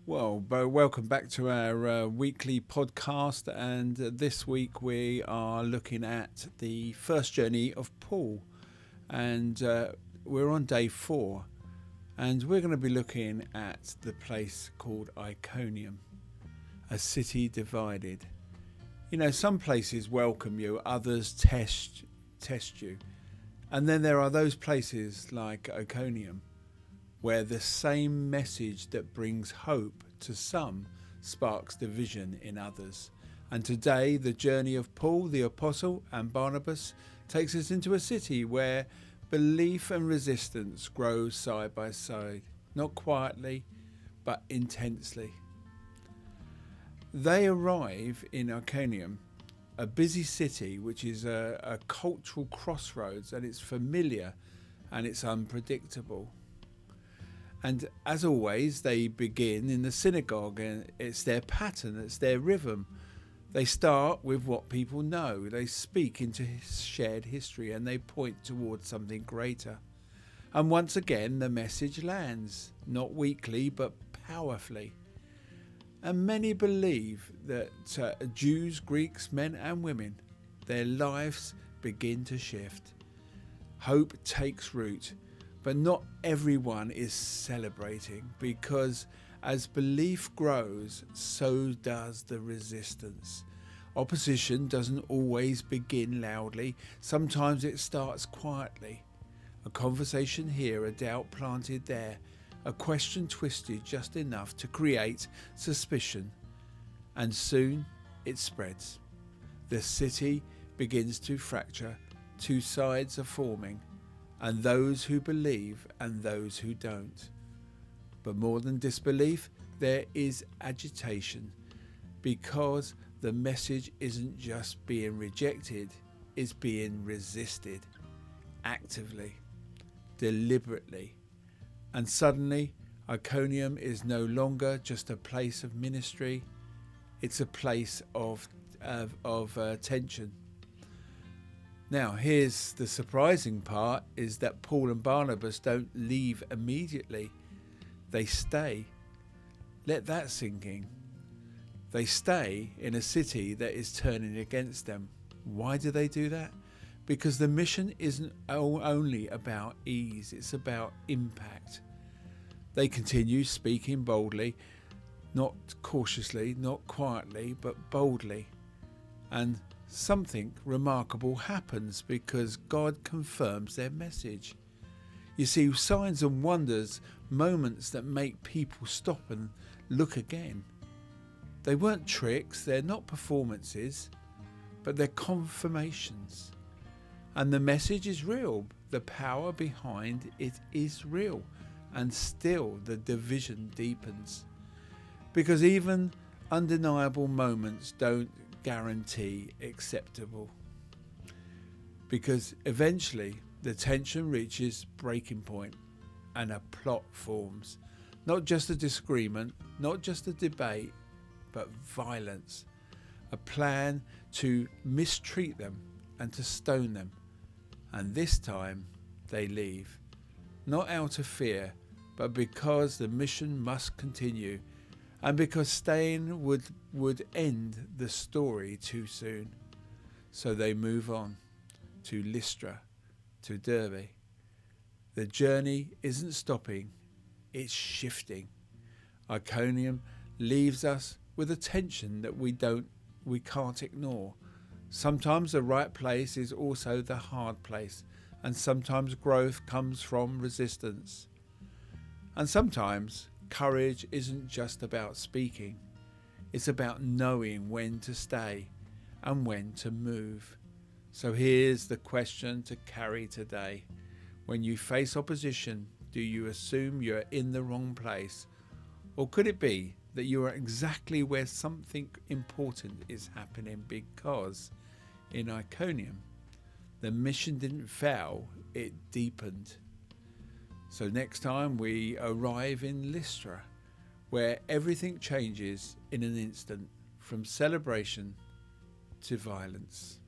Well, welcome back to our weekly podcast. And this week we are looking at the first journey of Paul. And we're on day 4. And we're going to be looking at the place called Iconium, a city divided. You know, some places welcome you, others test you. And then there are those places like Iconium, where the same message that brings hope to some sparks division in others. And today, the journey of Paul the Apostle and Barnabas takes us into a city where belief and resistance grow side by side, not quietly, but intensely. They arrive in Iconium, a busy city which is a cultural crossroads, and it's familiar and it's unpredictable. And as always, they begin in the synagogue, and it's their pattern, it's their rhythm. They start with what people know. They speak into shared history, and they point towards something greater. And once again, the message lands, not weakly, but powerfully. And many believe that Jews, Greeks, men and women, their lives begin to shift. Hope takes root. But not everyone is celebrating, because as belief grows, so does the resistance. Opposition doesn't always begin loudly. Sometimes it starts quietly. A conversation here, a doubt planted there, a question twisted just enough to create suspicion. And soon it spreads. The city begins to fracture. Two sides are forming. And those who believe and those who don't. But more than disbelief, there is agitation, because the message isn't just being rejected, it's being resisted, actively, deliberately. And suddenly, Iconium is no longer just a place of ministry, it's a place of tension. Now, here's the surprising part, is that Paul and Barnabas don't leave immediately. They stay. Let that sink in. They stay in a city that is turning against them. Why do they do that? Because the mission isn't only about ease, it's about impact. They continue speaking boldly, not cautiously, not quietly, but boldly. And something remarkable happens, because God confirms their message. You see, signs and wonders, moments that make people stop and look again. They weren't tricks, they're not performances, but they're confirmations. And the message is real. The power behind it is real. And still the division deepens. Because even undeniable moments don't guarantee acceptable, because eventually the tension reaches breaking point and a plot forms. Not just a disagreement, not just a debate, but violence. A plan to mistreat them and to stone them. And this time they leave, not out of fear, but because the mission must continue, and because staying would end the story too soon. So they move on to Lystra, to Derbe. The journey isn't stopping, it's shifting. Iconium leaves us with a tension that we can't ignore. Sometimes the right place is also the hard place, and sometimes growth comes from resistance. And sometimes courage isn't just about speaking, it's about knowing when to stay and when to move. So here's the question to carry today. When you face opposition, do you assume you're in the wrong place? Or could it be that you are exactly where something important is happening, because in Iconium, the mission didn't fail, it deepened. So next time we arrive in Lystra, where everything changes in an instant, from celebration to violence.